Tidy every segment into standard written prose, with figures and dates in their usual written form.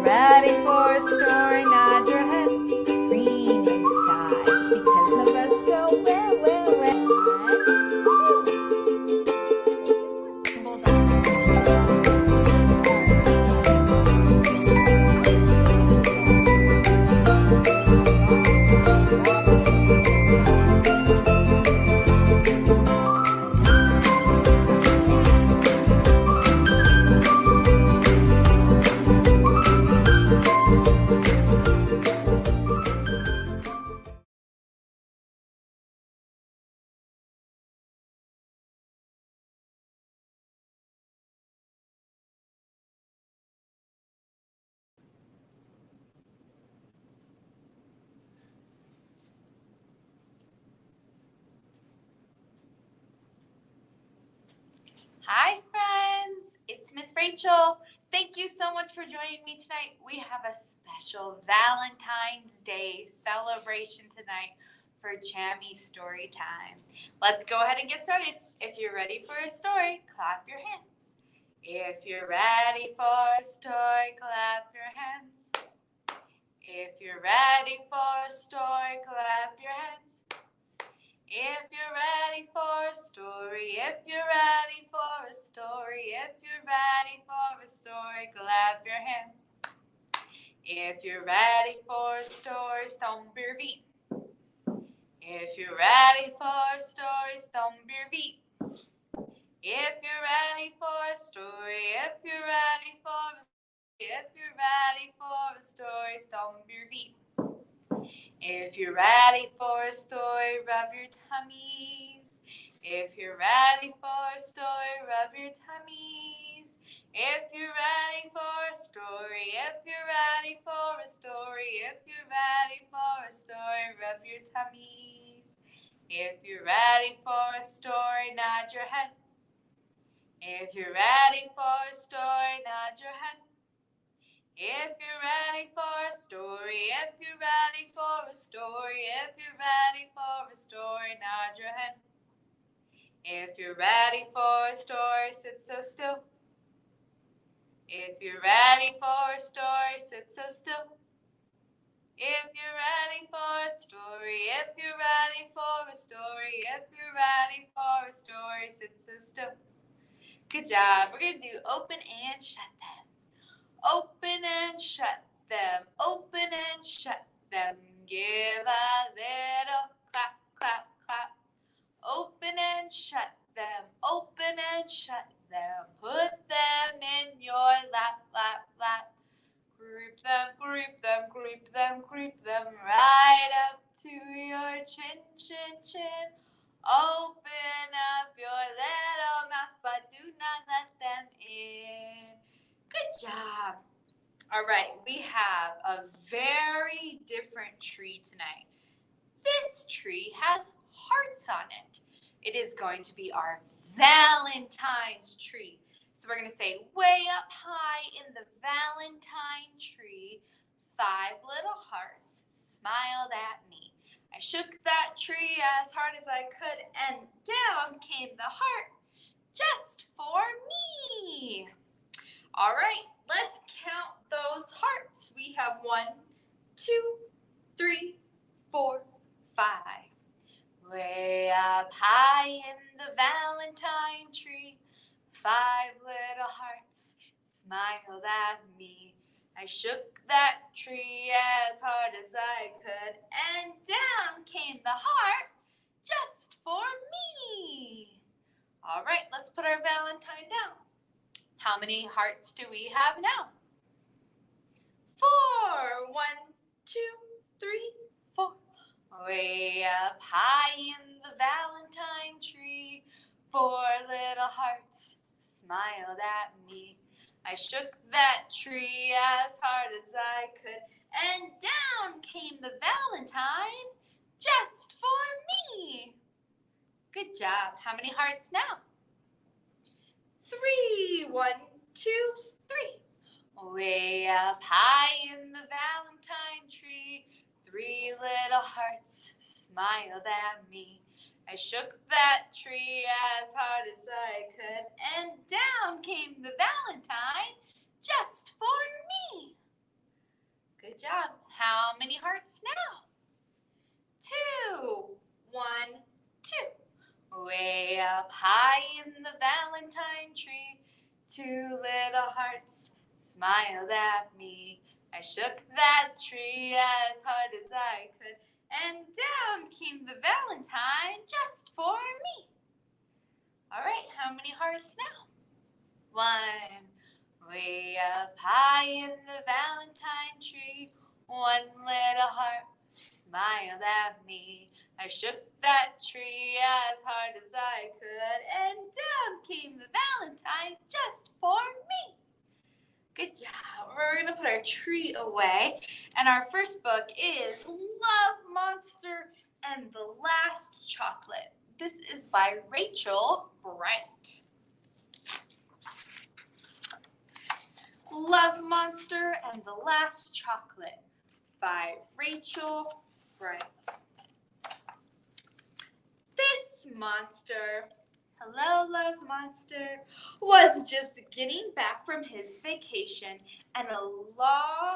ready for a story, nod your head. Green inside, because some of us go well, well, well. 1. Hi friends, it's Miss Rachel. Thank you so much for joining me tonight. We have a special Valentine's Day celebration tonight for Jammie Storytime. Let's go ahead and get started. If you're ready for a story, clap your hands. If you're ready for a story, clap your hands. If you're ready for a story, clap your hands. If you're ready for a story, if you're ready for a story, if you're ready for a story, clap your hands. If you're ready for a story, stomp your feet. If you're ready for a story, stomp your feet. If you're ready for a story, if you're ready for a if you're ready for a story, stomp your feet. If you're ready for a story, rub your tummies. If you're ready for a story, rub your tummies. If you're ready for a story, if you're ready for a story, if you're ready for a story, rub your tummies. If you're ready for a story, nod your head. If you're ready for a story, nod your head. If you're ready for a story, if you're ready for a story, if you're ready for a story, nod your head. If you're ready for a story, sit so still. If you're ready for a story, sit so still. If you're ready for a story, if you're ready for a story, if you're ready for a story, sit so still. Good job. We're going to do open and shut them. Open and shut them, open and shut them. Give a little clap, clap, clap. Open and shut them, open and shut them. Put them in your lap, lap, lap. Creep them, creep them, creep them, creep them right up to your chin, chin, chin. Open up your little mouth, but do not let them in. Good job. All right, we have a very different tree tonight. This tree has hearts on it. It is going to be our Valentine's tree. So we're going to say, way up high in the Valentine tree, 5 little hearts smiled at me. I shook that tree as hard as I could, and down came the heart just for me. All right, let's count those hearts. We have 1, 2, 3, 4, 5. Way up high in the Valentine tree, 5 little hearts smiled at me. I shook that tree as hard as I could, and down came the heart just for me. All right, let's put our Valentine down. How many hearts do we have now? 4. 1, 2, 3, 4. Way up high in the Valentine tree, 4 little hearts smiled at me. I shook that tree as hard as I could, and down came the Valentine just for me. Good job. How many hearts now? 3. 1, 2, 3. Way up high in the Valentine tree, 3 little hearts smiled at me. I shook that tree as hard as I could, and down came the Valentine just for me. Good job. How many hearts now? 2. 1, 2. Way up high in the Valentine tree, 2 little hearts smiled at me. I shook that tree as hard as I could, and down came the Valentine just for me. All right, how many hearts now? 1. Way up high in the Valentine tree, 1 little heart smiled at me. I shook that tree as hard as I could, and down came the Valentine just for me. Good job. We're going to put our tree away, and our first book is Love Monster and the Last Chocolate. This is by Rachel Bright. Love Monster and the Last Chocolate by Rachel Bright. This monster, hello Love Monster, was just getting back from his vacation, and although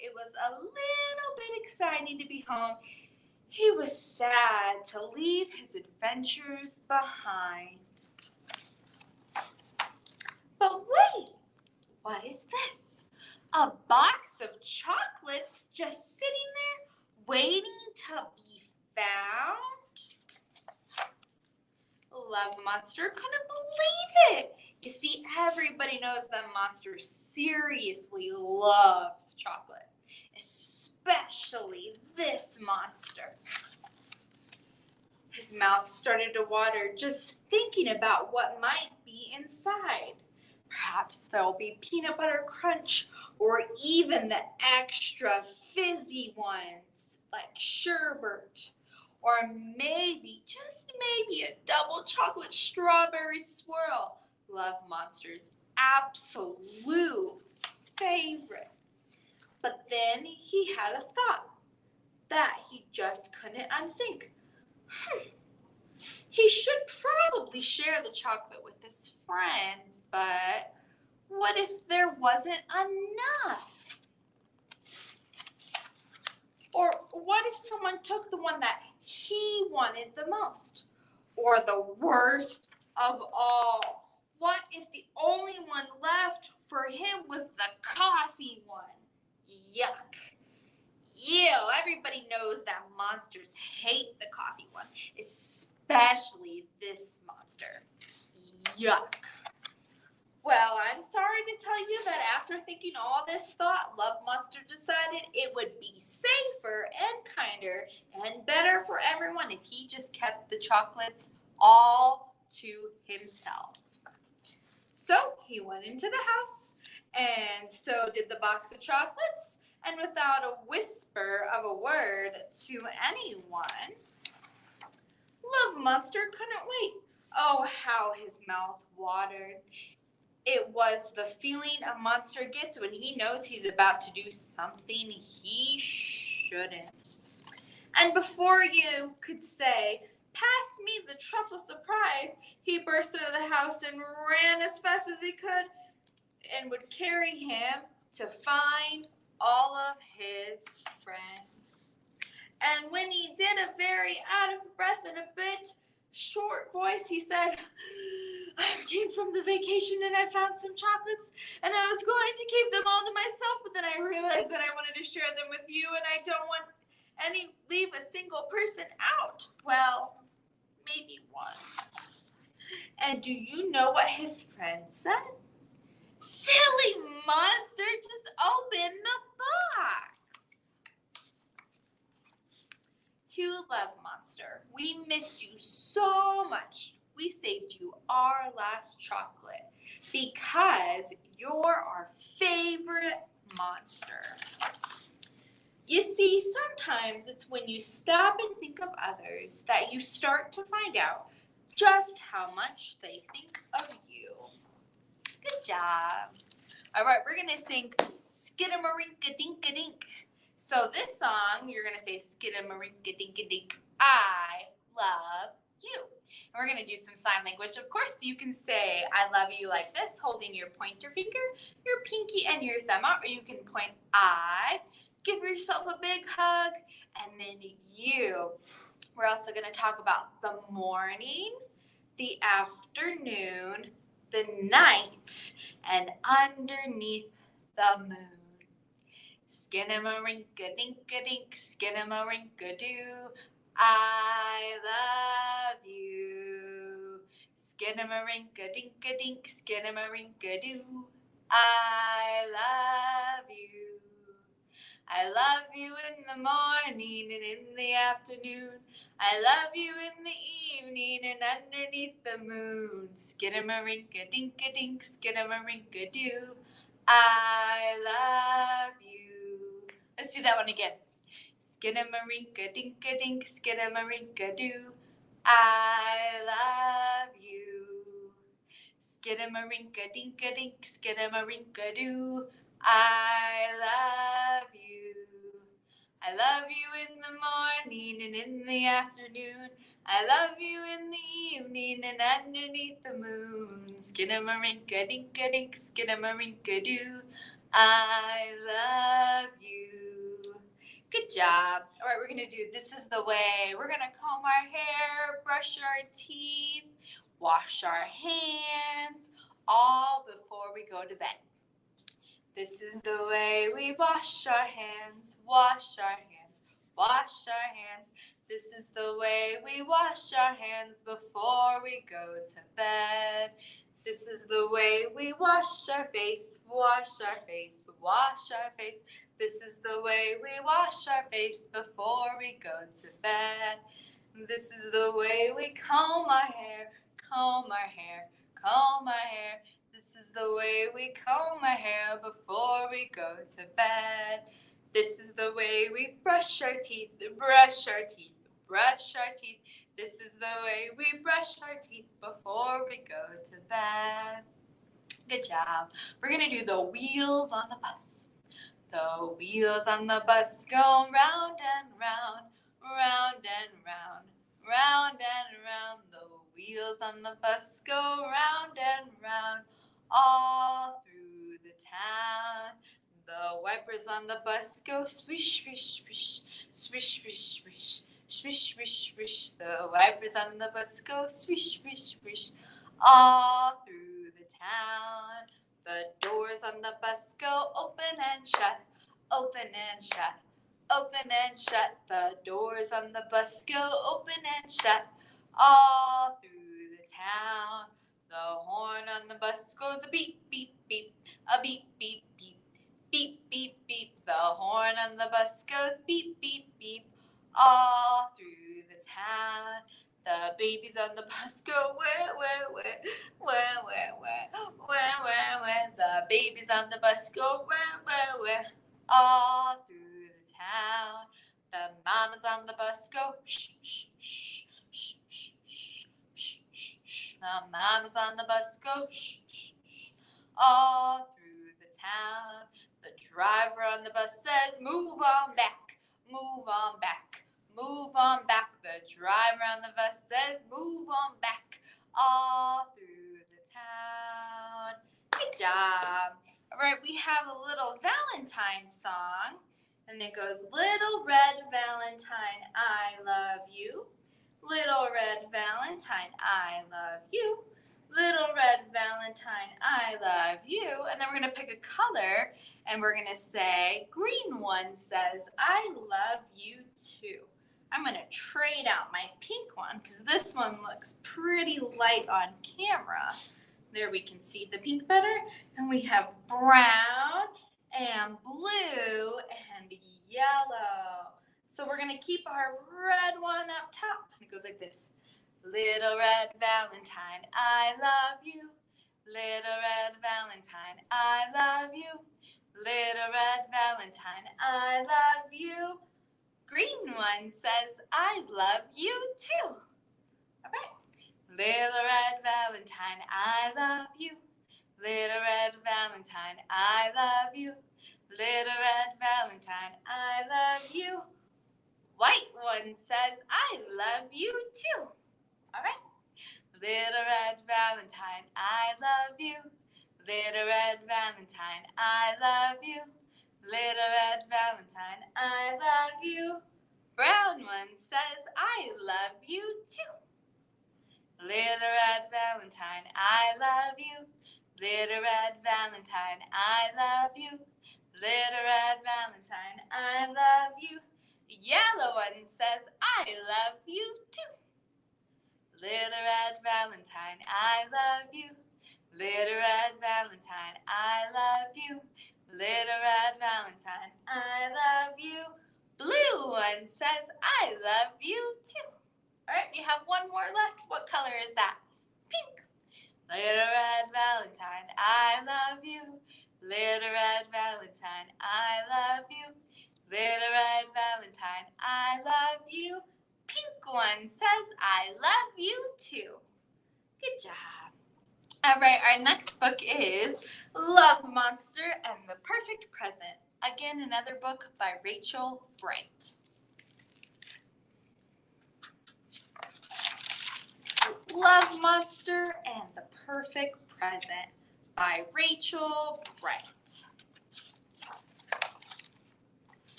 it was a little bit exciting to be home, he was sad to leave his adventures behind. But wait, what is this? A box of chocolates just sitting there waiting to be found? Love Monster couldn't believe it. You see, everybody knows that Monster seriously loves chocolate, especially this monster. His mouth started to water just thinking about what might be inside. Perhaps there'll be peanut butter crunch, or even the extra fizzy ones like sherbet, or maybe, just maybe, a double chocolate strawberry swirl, Love Monster's absolute favorite. But then he had a thought that he just couldn't unthink. He should probably share the chocolate with his friends, but what if there wasn't enough? Or what if someone took the one that he wanted the most? Or the worst of all, what if the only one left for him was the coffee one? Yuck. Ew, everybody knows that monsters hate the coffee one, especially this monster. Yuck. Well, I'm sorry to tell you that after thinking all this thought, Love Monster decided it would be safer and kinder and better for everyone if he just kept the chocolates all to himself. So he went into the house, and so did the box of chocolates, and without a whisper of a word to anyone, Love Monster couldn't wait. Oh, how his mouth watered. It was the feeling a monster gets when he knows he's about to do something he shouldn't. And before you could say, "Pass me the truffle surprise," he burst out of the house and ran as fast as he could, and would carry him to find all of his friends. And when he did, a very out of breath and a bit short voice, he said, "I came from the vacation and I found some chocolates, and I was going to keep them all to myself, but then I realized that I wanted to share them with you, and I don't want leave a single person out. Well, maybe one." And do you know what his friend said? "Silly monster, just open the box." To Love Monster, we missed you so much. We saved you our last chocolate because you're our favorite monster. You see, sometimes it's when you stop and think of others that you start to find out just how much they think of you. Good job. All right, we're going to sing Skidamarinka-dinka-dink. So this song, you're going to say Skidamarinka-dinka-dink, I love you. And We're going to do some sign language. Of course, you can say, I love you like this, holding your pointer finger, your pinky, and your thumb out. Or you can point I, give yourself a big hug, and then you. We're also going to talk about the morning, the afternoon, the night, and underneath the moon. Skinnamarink-a-dink-a-dink, skinnamarink-a-doo. I love you. Skinnamarink-a-dink-a-dink, skinnamarink-a-doo. I love you. I love you in the morning and in the afternoon. I love you in the evening and underneath the moon. Skinnamarink-a-dink-a-dink, skinnamarink-a-doo. I love you. Let's do that one again. Skinnamarink-a-dink-a-dink, skinnamarink-a-doo. I love you. Skinnamarink-a-dink-a-dink, skinnamarink-a-doo. I love you. I love you in the morning and in the afternoon. I love you in the evening and underneath the moon. Skinnamarink-a-dink-a-dink, skinnamarink-a-doo. I love you. Good job. All right, we're going to do This Is the Way. We're going to comb our hair, brush our teeth, wash our hands, all before we go to bed. This is the way we wash our hands, wash our hands, wash our hands. This is the way we wash our hands before we go to bed. This is the way we wash our face, wash our face, wash our face. This is the way we wash our face before we go to bed. This is the way we comb our hair, comb our hair, comb our hair. This is the way we comb our hair before we go to bed. This is the way we brush our teeth, brush our teeth, brush our teeth. This is the way we brush our teeth before we go to bed. Good job. We're going to do the wheels on the bus. The wheels on the bus go round and round, round and round, round and round. The wheels on the bus go round and round, all through the town. The wipers on the bus go swish, swish, swish, swish, swish, swish, swish, swish, swish. The wipers on the bus go swish, swish, swish, all through the town. The doors on the bus go open and shut, open and shut, open and shut. The doors on the bus go open and shut, all through the town. The horn on the bus goes a beep, beep, beep, a beep, beep, beep, beep, beep, beep. The horn on the bus goes beep, beep, beep, all through the town. The babies on the bus go where, where, where, where, where, where, where, where, where. The babies on the bus go where, all through the town. The mamas on the bus go shh, shh, shh, shh, shh, shh, shh, shh, shh. The mamas on the bus go shh, shh, shh, all through the town. The driver on the bus says, move on back, move on back. Move on back. The driver on the bus says, move on back, all through the town. Good job. All right, we have a little Valentine song, and it goes, Little Red Valentine, I love you. Little Red Valentine, I love you. Little Red Valentine, I love you. And then we're going to pick a color, and we're going to say, green one says, I love you too. I'm going to trade out my pink one because this one looks pretty light on camera. There we can see the pink better. And we have brown and blue and yellow. So we're going to keep our red one up top. And it goes like this. Little Red Valentine, I love you. Little Red Valentine, I love you. Little Red Valentine, I love you. Green one says, I love you too. All right. Little Red Valentine, I love you. Little Red Valentine, I love you. Little Red Valentine, I love you. White one says, I love you too. All right. Little Red Valentine, I love you. Little Red Valentine, I love you. Little Red Valentine, I love you. Brown one says, I love you too. Little Red Valentine, I love you. Little Red Valentine, I love you. Little Red Valentine, I love you. Yellow one says, I love you too. Little Red Valentine, I love you. Little Red Valentine, I love you. Little Red Valentine, I love you. Blue one says, I love you too. All right, we have one more left. What color is that? Pink. Little Red Valentine, I love you. Little Red Valentine, I love you. Little Red Valentine, I love you. Pink one says, I love you too. Good job. All right, our next book is Love Monster and the Perfect Present. Again, another book by Rachel Bright. Love Monster and the Perfect Present by Rachel Bright.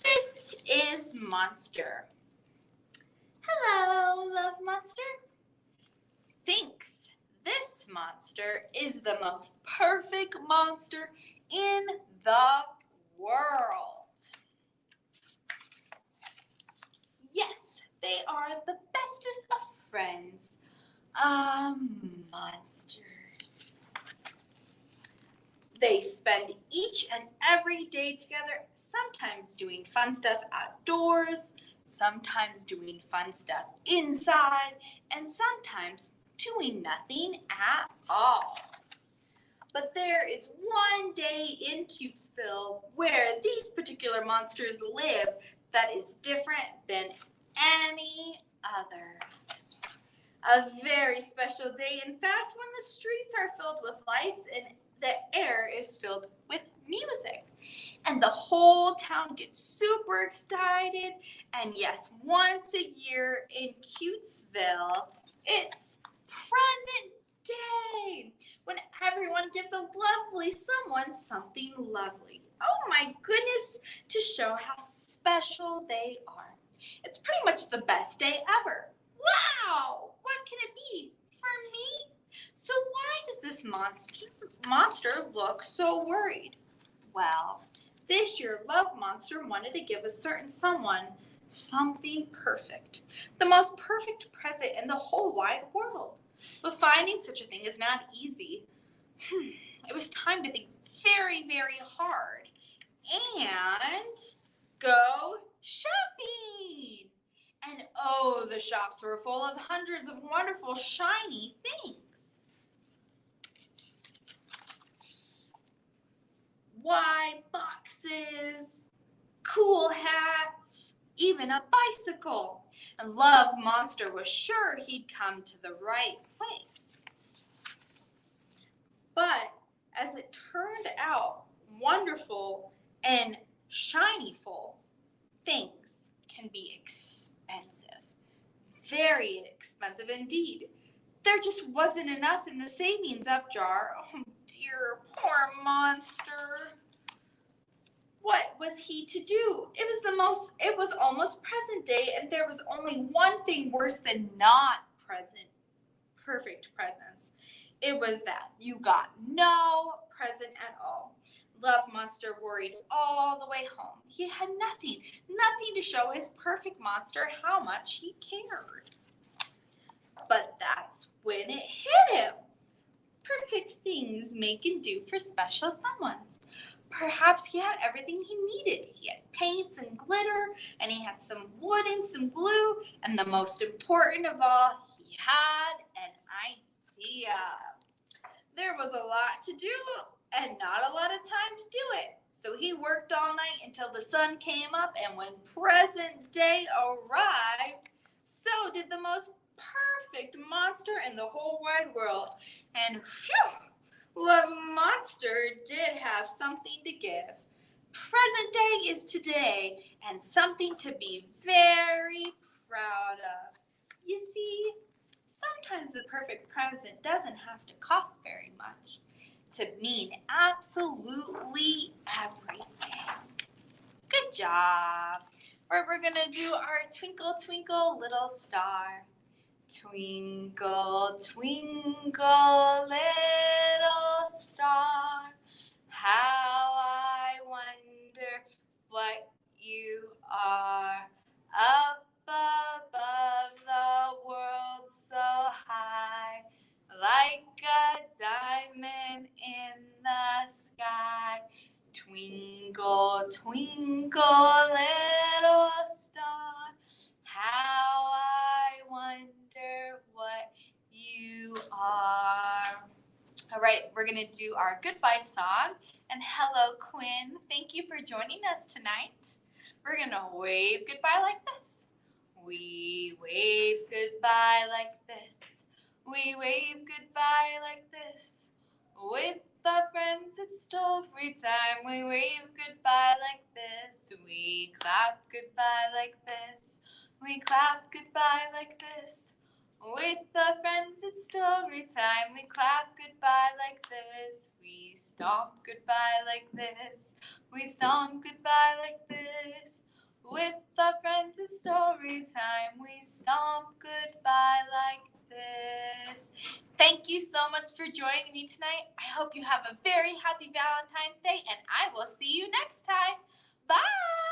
This is Monster. Hello, Love Monster. Thinks this monster is the most perfect monster in the world. Yes, they are the bestest of friends. Monsters. They spend each and every day together, sometimes doing fun stuff outdoors, sometimes doing fun stuff inside, and sometimes doing nothing at all. But there is one day in Cutesville where these particular monsters live that is different than any others. A very special day, in fact, when the streets are filled with lights and the air is filled with music. And the whole town gets super excited. And yes, once a year in Cutesville, it's Present Day, when everyone gives a lovely someone something lovely. Oh my goodness, to show how special they are. It's pretty much the best day ever. Wow, what can it be for me? So why does this monster look so worried? Well, this year Love Monster wanted to give a certain someone something perfect, the most perfect present in the whole wide world. But finding such a thing is not easy. It was time to think very, very hard and go shopping. And oh, the shops were full of hundreds of wonderful shiny things. Why, boxes, cool hats, even a bicycle. And Love Monster was sure he'd come to the right place. But as it turned out, wonderful and shinyful things can be expensive. Very expensive indeed. There just wasn't enough in the savings up jar. Oh dear, poor monster. What was he to do? It was almost present day, and there was only one thing worse than not perfect presents. It was that you got no present at all. Love Monster worried all the way home. He had nothing to show his perfect monster how much he cared. But that's when it hit him. Perfect things make and do for special someones. Perhaps he had everything he needed. He had paints and glitter, and he had some wood and some glue, and the most important of all, he had an idea. There was a lot to do and not a lot of time to do it. So he worked all night until the sun came up, and when present day arrived, so did the most perfect monster in the whole wide world. And phew! Love Monster did have something to give. Present day is today, and something to be very proud of. You see, Sometimes the perfect present doesn't have to cost very much to mean absolutely everything. Good job. All right, we're going to do our Twinkle, Twinkle, Little Star. Twinkle, twinkle, little star, how I wonder what you are. Up above the world so high, like a diamond in the sky. Twinkle, twinkle, little star, how I wonder what you are. All right, we're going to do our goodbye song. And hello, Quinn. Thank you for joining us tonight. We're going to wave goodbye like this. We wave goodbye like this. We wave goodbye like this. With the friends, it's story time. We wave goodbye like this. We clap goodbye like this. We clap goodbye like this. With the friends, it's story time. We clap goodbye like this. We stomp goodbye like this. We stomp goodbye like this. With the friends, it's story time. We stomp goodbye like this. Thank you so much for joining me tonight. I hope you have a very happy Valentine's Day, and I will see you next time. Bye!